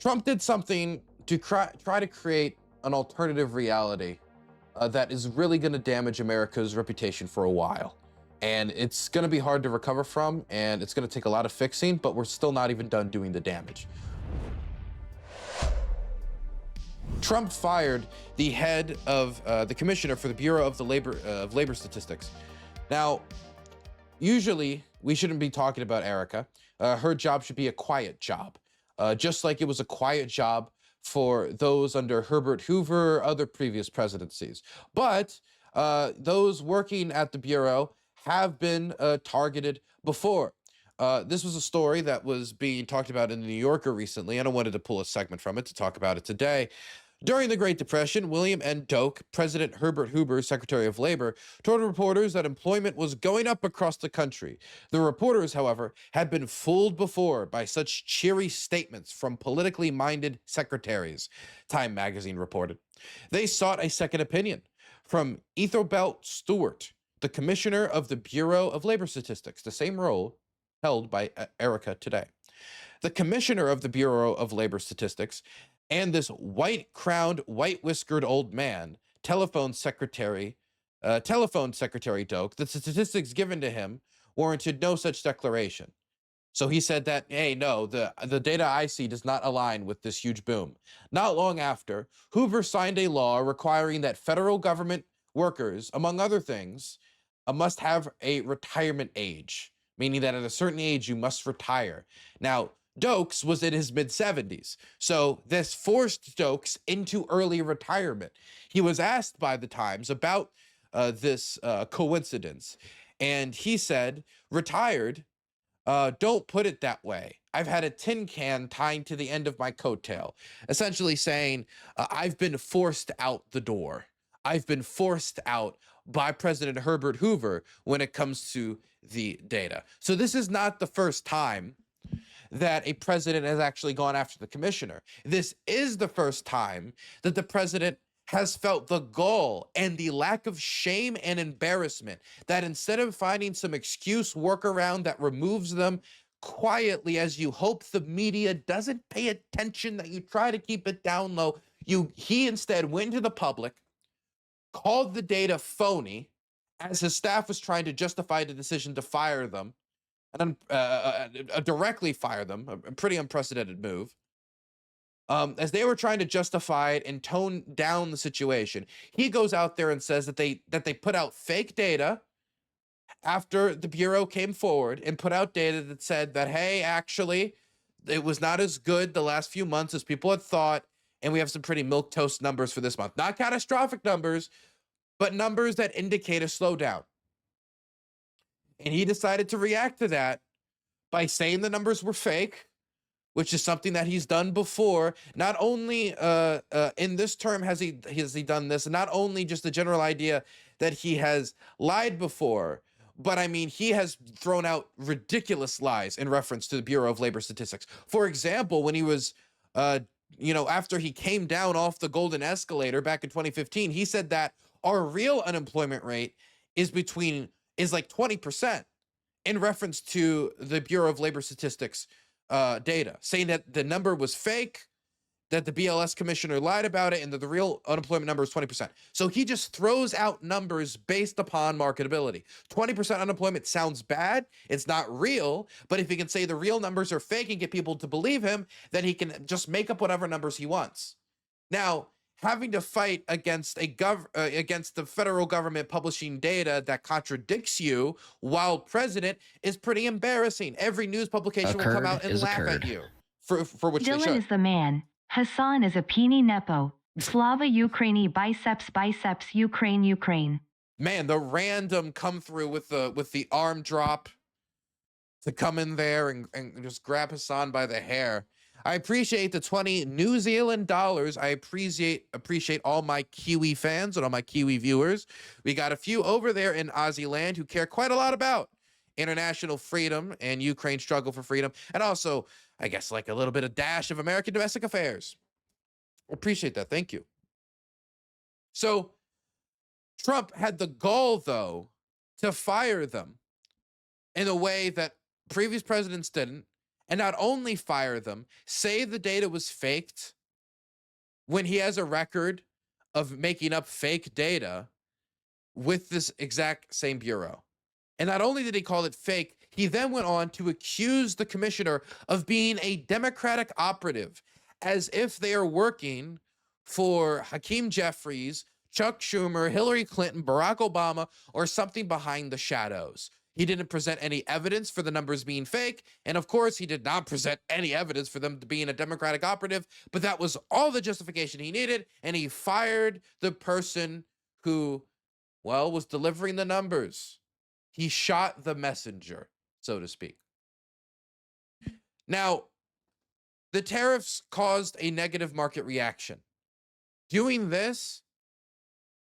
Trump did something to try to create an alternative reality that is really going to damage America's reputation for a while. And it's going to be hard to recover from, and it's going to take a lot of fixing, but we're still not even done doing the damage. Trump fired the head of the commissioner for the Bureau of Labor Statistics. Now, usually we shouldn't be talking about Erika. Her job should be a quiet job, just like it was a quiet job for those under Herbert Hoover or other previous presidencies. But those working at the Bureau have been targeted before. This was a story that was being talked about in the New Yorker recently, and I wanted to pull a segment from it to talk about it today. During the Great Depression, William N. Doak, President Herbert Hoover, Secretary of Labor, told reporters that employment was going up across the country. The reporters, however, had been fooled before by such cheery statements from politically minded secretaries, Time magazine reported. They sought a second opinion from Ethelbert Stewart, the Commissioner of the Bureau of Labor Statistics, the same role held by Erika today. The Commissioner of the Bureau of Labor Statistics and this white-crowned, white-whiskered old man telephoned Secretary Doak that the statistics given to him warranted no such declaration. So he said that, hey, no, the data I see does not align with this huge boom. Not long after, Hoover signed a law requiring that federal government workers, among other things, must have a retirement age, meaning that at a certain age you must retire. Now, Dokes was in his mid-70s, so this forced Dokes into early retirement. He was asked by the Times about this coincidence, and he said, retired, don't put it that way. I've had a tin can tied to the end of my coattail, essentially saying, I've been forced out the door. I've been forced out by President Herbert Hoover when it comes to the data. So this is not the first time that a president has actually gone after the commissioner. This is the first time that the president has felt the gall and the lack of shame and embarrassment that instead of finding some excuse workaround that removes them quietly as you hope the media doesn't pay attention, that you try to keep it down low, he instead went to the public, called the data phony as his staff was trying to justify the decision to fire them, and directly fire them, a pretty unprecedented move. As they were trying to justify it and tone down the situation, he goes out there and says that they put out fake data after the Bureau came forward and put out data that said that, hey, actually, it was not as good the last few months as people had thought, and we have some pretty milquetoast numbers for this month. Not catastrophic numbers, but numbers that indicate a slowdown. And he decided to react to that by saying the numbers were fake, which is something that he's done before. Not only in this term has he done this, and not only just the general idea that he has lied before, but I mean, he has thrown out ridiculous lies in reference to the Bureau of Labor Statistics. For example, when he was, after he came down off the golden escalator back in 2015, he said that our real unemployment rate is like 20% in reference to the Bureau of Labor Statistics data, saying that the number was fake, that the BLS commissioner lied about it, and that the real unemployment number is 20%. So he just throws out numbers based upon marketability. 20% unemployment sounds bad. It's not real, but if he can say the real numbers are fake and get people to believe him, then he can just make up whatever numbers he wants. Now, having to fight against against the federal government publishing data that contradicts you while president is pretty embarrassing. Every news publication will come out and laugh at you for which they should. Dylan is the man. Hassan is a peenie nepo. Slava Ukraini biceps Ukraine. Man, the random come through with the arm drop to come in there and just grab Hassan by the hair. I appreciate the 20 New Zealand dollars. I appreciate all my Kiwi fans and all my Kiwi viewers. We got a few over there in Aussie land who care quite a lot about international freedom and Ukraine's struggle for freedom. And also, I guess, like a little bit of dash of American domestic affairs. Appreciate that. Thank you. So Trump had the gall, though, to fire them in a way that previous presidents didn't, and not only fire them, say the data was faked when he has a record of making up fake data with this exact same bureau. And not only did he call it fake, he then went on to accuse the commissioner of being a Democratic operative, as if they are working for Hakeem Jeffries, Chuck Schumer, Hillary Clinton, Barack Obama, or something behind the shadows. He didn't present any evidence for the numbers being fake. And of course, he did not present any evidence for them being a Democratic operative. But that was all the justification he needed. And he fired the person who, well, was delivering the numbers. He shot the messenger, so to speak. Now, the tariffs caused a negative market reaction. Doing this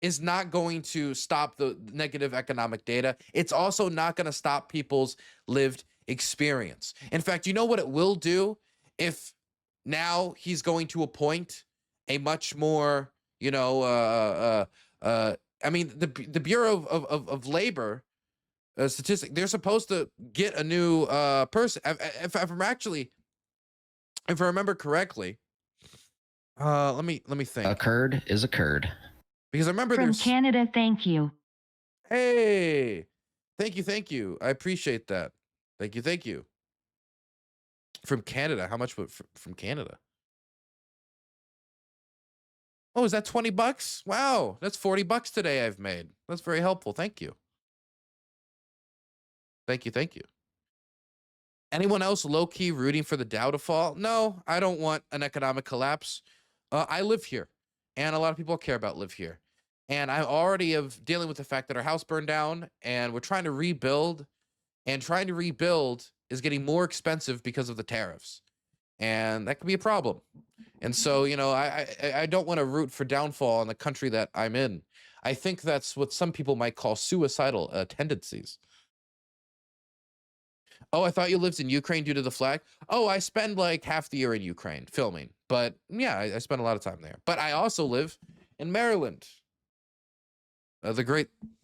is not going to stop the negative economic data. It's also not going to stop people's lived experience. In fact, you know what it will do? If now he's going to appoint a much more, I mean, the Bureau of Labor statistic, they're supposed to get a new person. If I remember correctly, let me think. Occurred is occurred. Because I remember From there's Canada, thank you. Hey, thank you. I appreciate that. Thank you. From Canada, how much from Canada? Oh, is that $20? Wow, that's $40 today I've made. That's very helpful. Thank you. Thank you. Anyone else low-key rooting for the Dow to fall? No, I don't want an economic collapse. I live here, and a lot of people care about live here. And I already have dealing with the fact that our house burned down, and we're trying to rebuild. And trying to rebuild is getting more expensive because of the tariffs, and that could be a problem. And so, I don't want to root for downfall in the country that I'm in. I think that's what some people might call suicidal tendencies. Oh, I thought you lived in Ukraine due to the flag. Oh, I spend like half the year in Ukraine filming, but yeah, I spend a lot of time there. But I also live in Maryland, the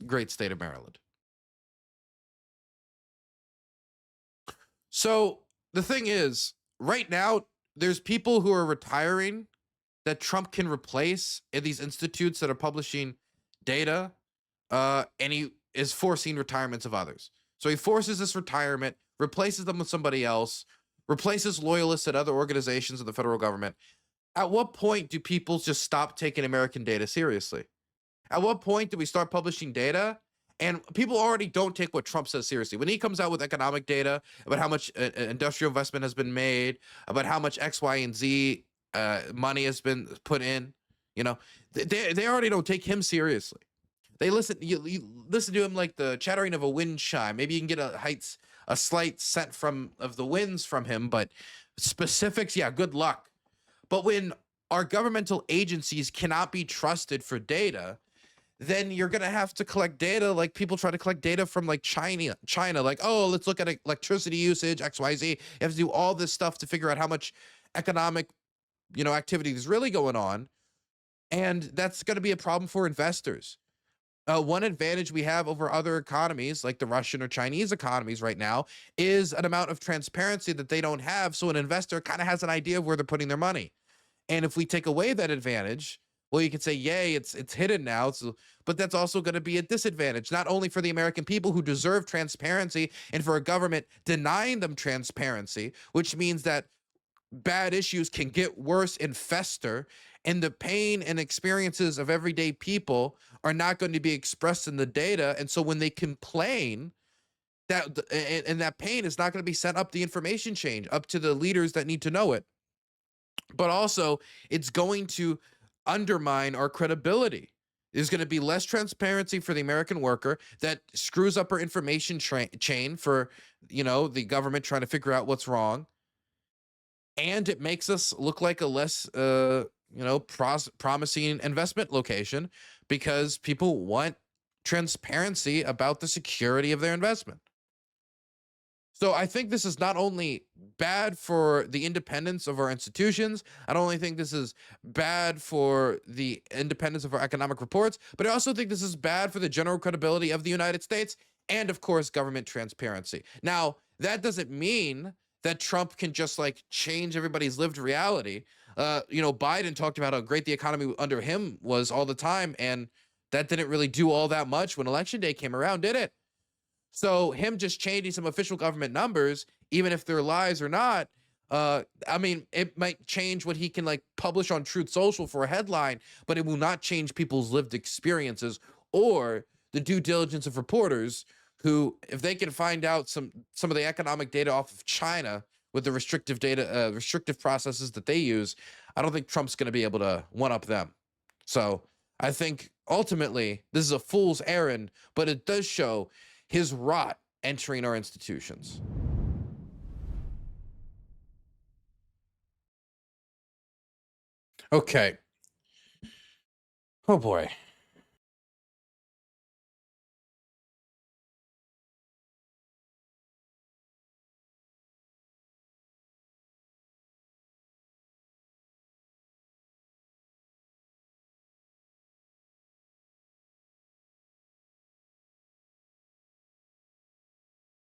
great state of Maryland. So the thing is, right now, there's people who are retiring that Trump can replace in these institutes that are publishing data, and he is forcing retirements of others. So he forces this retirement, replaces them with somebody else, replaces loyalists at other organizations of the federal government. At what point do people just stop taking American data seriously? At what point do we start publishing data? And people already don't take what Trump says seriously. When he comes out with economic data about how much industrial investment has been made, about how much X, Y, and Z money has been put in, they already don't take him seriously. They listen, you listen to him like the chattering of a wind chime. Maybe you can get a slight scent of the winds from him, but specifics, yeah, good luck. But when our governmental agencies cannot be trusted for data, then you're going to have to collect data like people try to collect data from like China, like, oh, let's look at electricity usage, XYZ. You have to do all this stuff to figure out how much economic, activity is really going on. And that's going to be a problem for investors. One advantage we have over other economies, like the Russian or Chinese economies right now, is an amount of transparency that they don't have. So an investor kind of has an idea of where they're putting their money. And if we take away that advantage, well, you could say, yay, it's hidden now. But that's also going to be a disadvantage, not only for the American people who deserve transparency and for a government denying them transparency, which means that bad issues can get worse and fester, and the pain and experiences of everyday people are not going to be expressed in the data. And so when they complain, that pain is not going to be sent up the information chain, up to the leaders that need to know it. But also, it's going to undermine our credibility. There's going to be less transparency for the American worker. That screws up our information chain for, the government trying to figure out what's wrong. And it makes us look like a less, promising investment location because people want transparency about the security of their investment. So I think this is not only bad for the independence of our institutions, I don't only think this is bad for the independence of our economic reports, but I also think this is bad for the general credibility of the United States and, of course, government transparency. Now, that doesn't mean that Trump can just like change everybody's lived reality. Biden talked about how great the economy under him was all the time, and that didn't really do all that much when election day came around, did it? So him just changing some official government numbers, even if they're lies or not, it might change what he can like publish on Truth Social for a headline, but it will not change people's lived experiences or the due diligence of reporters who, if they can find out some of the economic data off of China with the restrictive processes that they use, I don't think Trump's going to be able to one up them. So I think ultimately this is a fool's errand, but it does show his rot entering our institutions. Okay. Oh boy.